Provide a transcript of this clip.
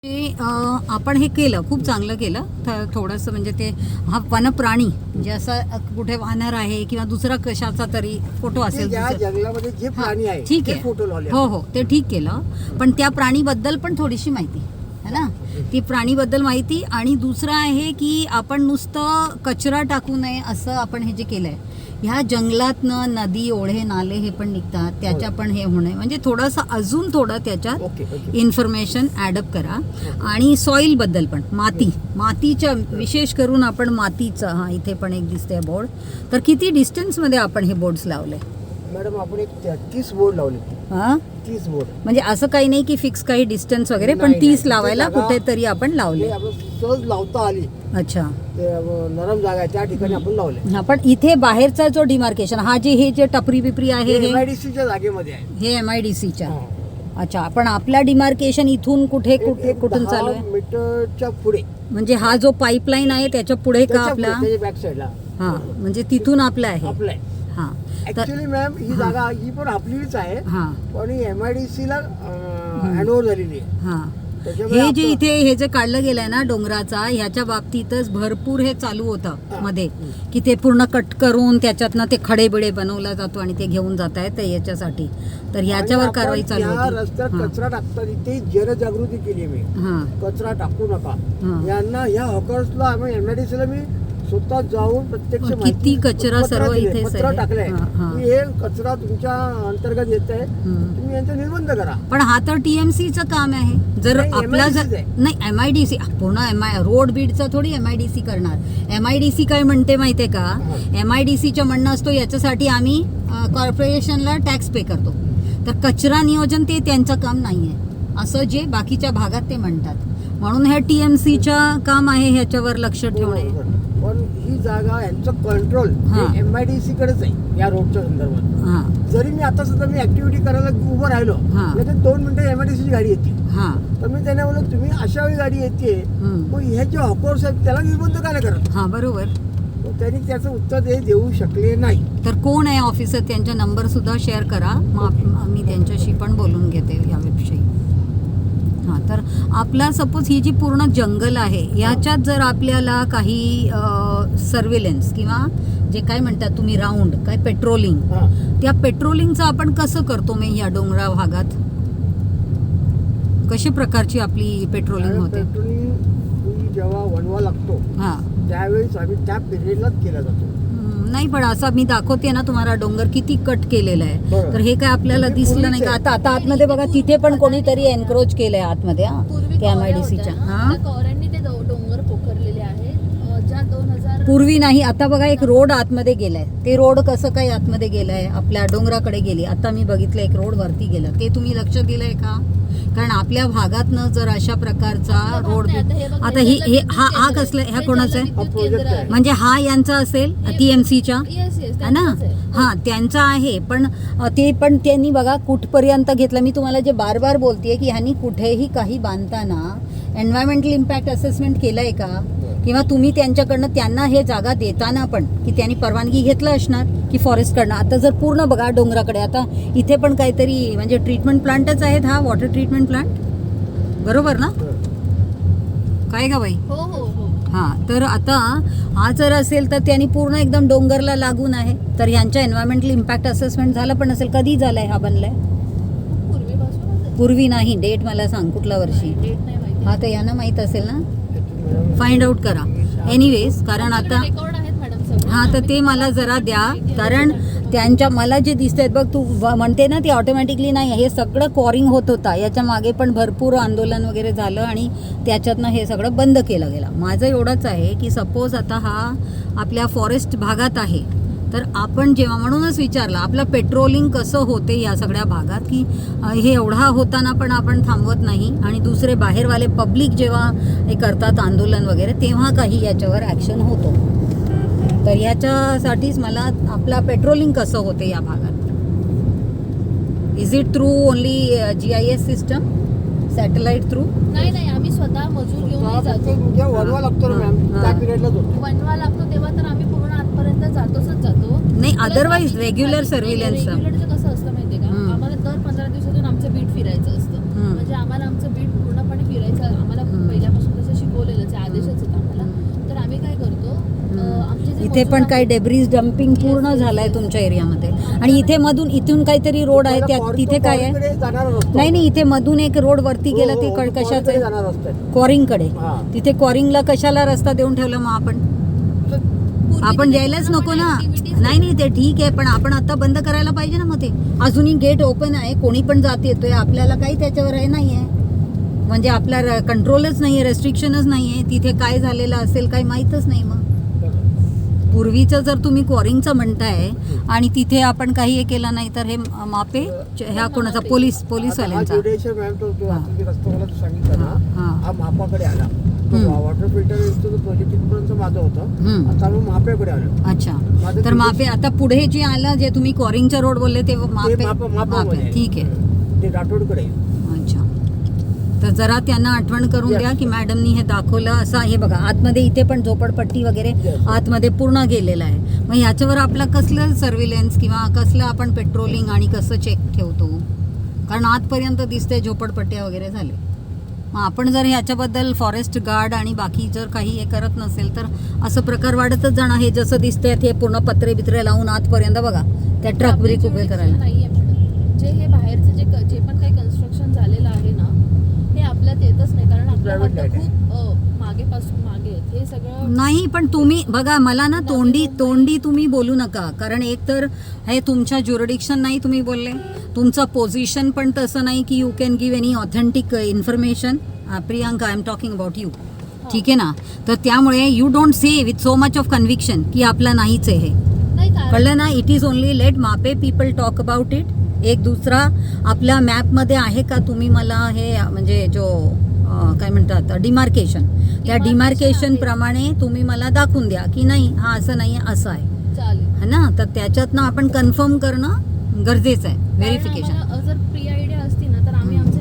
आपण हे केलं, खूप चांगलं केलं. थोडंसं म्हणजे ते हा वनप्राणी म्हणजे असं कुठे वानर आहे किंवा दुसरा कशाचा तरी फोटो असेल जंगलामध्ये जे प्राणी आहे ठीक आहे, फोटो लावले. हो हो ते ठीक केलं. पण त्या प्राणीबद्दल पण थोडीशी माहिती है ना, ती प्राणीबद्दल माहिती. आणि दुसरं आहे की आपण नुसतं कचरा टाकू नये असं आपण हे जे केलंय, ह्या जंगलातनं नदी ओढे नाले हे पण निघतात, त्याच्या पण हे होणे म्हणजे थोडंसं अजून थोडं त्याच्यात इन्फॉर्मेशन ॲडअप करा. आणि सॉईल बद्दल पण मातीच्या विशेष करून आपण मातीचं, हा इथे पण एक दिसतंय बोर्ड. तर किती डिस्टन्समध्ये आपण हे बोर्ड्स लावले मॅडम? आपण एक 30 बोर्ड लावले. हा 30 बोर्ड म्हणजे असं काही नाही की फिक्स काही डिस्टन्स वगैरे, पण 30 लावायला कुठेतरी आपण लावले. सहज लावता आली. अच्छा, नरम जागा आहे त्या ठिकाणी आपण लावले. हा पण इथे बाहेरचा जो डिमार्केशन हा हे जे टपरी बिपरी आहे हे MIDCच्या जागेमध्ये आहे. हे MIDCच्या. अच्छा, पण आपला डिमार्केशन इथून कुठून चालू आहे? मीटरच्या पुढे म्हणजे हा जो पाईपलाईन आहे त्याच्या पुढे का आपला? बॅक साईडला. हा म्हणजे तिथून आपला आहे. आपलं आहे. हा ऍक्च्युअली मॅम ही जागा ही पण आपलीच आहे, हा पण ही MIDCला हँडओव्हर झालेली आहे. हा हे जे इथे हे जे काढलं गेलंय ना डोंगराचा, ह्याच्या बाबतीतच भरपूर हे चालू होतं मध्ये की ते पूर्ण कट करून त्याच्यातनं ते खडे बिडे बनवला जातो आणि ते घेऊन जात आहेत याच्यासाठी. तर ह्याच्यावर कारवाई चालू होती. रस्त्यात कचरा टाकतात इथे जनजागृती केली मी. कचरा टाकू नका यांना, ह्या हॉकर्सला आम्ही MIDCला मी स्वतः जाऊन प्रत्यक्ष किती कचरा सर्व इथे टाकलाय की हे कचरा तुमच्या अंतर्गत येत आहे, तुम्ही यांचा निर्बंध करा. पण हा तर TMCचं काम आहे. जर आपला नाही MIDC पूर्ण रोड बीडचं थोडी MIDC करणार. MIDC काय म्हणते माहितीये का? MIDCचं म्हणणं असतो याच्यासाठी आम्ही कॉर्पोरेशनला टॅक्स पे करतो. तर कचरा नियोजन ते त्यांचं काम नाहीये असं जे बाकीच्या भागात ते म्हणतात. म्हणून हे TMCचं काम आहे ह्याच्यावर लक्ष ठेवणे. पण ही जागा यांचं कंट्रोल MIDC कडेच आहे या रोडच्या संदर्भात. जरी मी आता सुद्धा मी ऍक्टिव्हिटी करायला उभं राहिलो तर 2 मिनिटं MIDCची गाडी येते. तर मी त्यांना बोललो तुम्ही अशा वेळी गाडी येते, मग ह्या जे हॉकर्स आहेत त्याला निर्बंध का नाही करत? हा बरोबर. त्यांनी त्याचं उत्तर देऊ शकले नाही. तर कोण आहे ऑफिसर, त्यांचा नंबर सुद्धा शेअर करा, मग मी त्यांच्याशी पण बोलून घेते याविषयी. हां, तर आपला सपोज ही जी पूर्ण जंगल आहे याच्यात जर आपल्याला काही सर्व्हेलन्स किंवा जे काय म्हणतात तुम्ही राऊंड काय पेट्रोलिंग, त्या पेट्रोलिंगचं आपण कसं करतो मी या डोंगरा भागात? कशा प्रकारची आपली पेट्रोलिंग होते? पेट्रोलिंग जेव्हा वणवा लागतो त्यावेळेस आम्ही त्या पिरियडलाच केला जातो. नाही पण असं मी दाखवते ना तुम्हाला डोंगर किती कट केलेला आहे. तर हे काय आपल्याला दिसलं नाही का? आता आतमध्ये बघा तिथे पण कोणीतरी एन्क्रोच केलंय आतमध्ये. त्या MIDCच्या डोंगर पोखरलेले आहेत ज्या 2000 पूर्वी नाही. आता बघा एक रोड आतमध्ये गेलाय. ते रोड कसं काय आतमध्ये गेलाय? आपल्या डोंगराकडे गेली. आता मी बघितलं एक रोड वरती गेलं. ते तुम्ही लक्ष दिलंय का? कारण आपल्या भागातनं जर अशा प्रकारचा रोड आता ही हा कसला, ह्या कोणाचा आहे? म्हणजे हा यांचा असेल TMCच्या है ना? हा त्यांचा आहे. पण त्यांनी बघा कुठपर्यंत घेतलं. मी तुम्हाला जे बार बार बोलतेय की ह्यांनी कुठेही काही बांधताना एन्व्हायरमेंटल इम्पॅक्ट असेसमेंट केलंय का? किंवा तुम्ही त्यांच्याकडनं त्यांना हे जागा देताना पण की त्यांनी परवानगी घेतलं असणार की फॉरेस्टकडनं. आता जर पूर्ण बघा डोंगराकडे, आता इथे पण काहीतरी म्हणजे ट्रीटमेंट प्लांटच आहेत. हा वॉटर ट्रीटमेंट प्लांट बरोबर ना? काय का बाई? हां, तर आता हा जर असेल तर त्यांनी पूर्ण एकदम डोंगरला लागून आहे. तर यांच्या एन्व्हायरमेंटल इम्पॅक्ट असेसमेंट झालं पण असेल. कधी झालंय हा बनलाय? पूर्वी नाही. डेट मला सांग, कुठल्या वर्षी? हा तर यांना माहीत असेल ना, फाइंड आउट करा. एनिवेज, कारण आता हा तर ते मला जरा द्या. कारण त्यांच्या मला जे दिसत आहेत बघ, तू म्हणते ना ती ऑटोमॅटिकली नाही. हे सगळं क्वॉरिंग होत होता. याच्या मागे पण भरपूर आंदोलन वगैरे झालं आणि त्याच्यातनं हे सगळं बंद केलं गेलं. माझं एवढंच आहे की सपोज आता हा आपल्या फॉरेस्ट भागात आहे तर आपण जेव्हा, म्हणूनच विचारलं आपलं पेट्रोलिंग कसं होते या सगळ्या भागात, की हे एवढा होताना पण आपण थांबवत नाही. आणि दुसरे बाहेरवाले पब्लिक जेव्हा हे करतात आंदोलन वगैरे तेव्हा काही याच्यावर ॲक्शन होतो. तर याच्यासाठीच मला आपला पेट्रोलिंग कसं होते या भागात. Is it through only GIS system, satellite through? नाही, आम्ही स्वतः मजूर घेऊन जातो. वणवा लागतो त्या पिरियडला वणवा लागतो तेव्हा तर आम्ही पूर्ण आतपर्यंत जातो. नाही, अदरवाईज रेग्युलर सर्व्हिलन्स कसं असतं माहितीये का? आम्हाला दर 15 दिवसातून आमचं बीट फिरायचं असतं. म्हणजे आम्हाला आमचं बीट पूर्णपणे फिरायचं. इथे पण काही डेब्रिज डम्पिंग पूर्ण झालंय तुमच्या एरियामध्ये. आणि इथे मधून इथून काहीतरी रोड आहे त्या तिथे काय आहे? नाही नाही, इथे मधून एक रोड वरती गेला ते कशाचं आहे? जाणार रस्ता आहे. क्वॉरिंगकडे. हा. तिथे क्वॉरिंगला कशाला रस्ता देऊन ठेवला मग आपण द्यायलाच नको ना. नाही नाही, ते ठीक आहे, पण आपण आता बंद करायला पाहिजे ना. मग ते अजूनही गेट ओपन आहे, कोणी पण जात येतोय, आपल्याला काही त्याच्यावर हे नाही आहे. म्हणजे आपला कंट्रोलच नाही आहे, रेस्ट्रिक्शनच नाही आहे. तिथे काय झालेलं असेल काही माहीतच नाही. मग पूर्वीचं जर तुम्ही क्वॉरिंगचं म्हणताय आणि तिथे आपण काही हे केलं नाही तर हे मापे ह्या कोणाचा पोलीसवाल्यांचा. रस्ता मला सांगितलं ना, हा मापाकडे आला. वॉटर फिल्टर प्रोजेक्ट इथपर्यंत माझं होतं, आता मी मापेकडे आलो. अच्छा, तर मापे आता पुढे जे आलं, जे तुम्ही क्वॉरिंगचा रोड बोलले ते मापे. ठीक आहे, ते राठोडकडे. अच्छा, तर जरा त्यांना आठवण करून द्या की मॅडमनी हे दाखवलं असं. हे बघा आतमध्ये इथे पण झोपडपट्टी वगैरे आतमध्ये पूर्ण गेलेलं आहे. मग ह्याच्यावर आपला कसलं सर्व्हिलन्स किंवा कसलं आपण पेट्रोलिंग आणि कसं चेक ठेवतो? कारण आतपर्यंत दिसते झोपडपट्ट्या वगैरे झाले. मग आपण जर ह्याच्याबद्दल फॉरेस्ट गार्ड आणि बाकी जर काही हे करत नसेल तर असं प्रकार वाढतच जाणार. हे जसं दिसतंय ते पूर्ण पत्रे बित्रे लावून आतपर्यंत बघा त्या ट्रक ब्रेक उभे करायला. नाहीये मॅडम, जे हे बाहेरचं जे पण काही कन्स्ट्रक्शन झालेलं आहे ना, हे आपल्यात येतच नाही. कारण आपल्या खूप मागेपासून मागे आहेत हे सगळं. नाही, पण तुम्ही बघा, मला ना तोंडी तुम्ही बोलू नका. कारण एक तर हे तुमच्या ज्युरिडिक्शन नाही, तुम्ही बोलले. तुमचं पोझिशन पण तसं नाही की you can give any authentic information. Priyanka, I am talking about you. ठीक आहे ना? तर त्यामुळे you don't say with so much of conviction की आपला नाहीच आहे हे. कळलं ना? इट इज ओनली लेट मापे पीपल टॉक अबाउट इट. एक दुसरा आपल्या मॅपमध्ये आहे का? तुम्ही मला हे म्हणजे जो काय म्हणतात डिमार्केशन, त्या डिमार्केशन प्रमाणे तुम्ही मला दाखवून द्या की नाही हा असं नाही असं आहे. चालेल, है ना? तर त्याच्यातनं आपण कन्फर्म करणं गरजेचं आहे. व्हेरिफिकेशन. जर प्री आयडिया असती ना तर आम्ही आमचं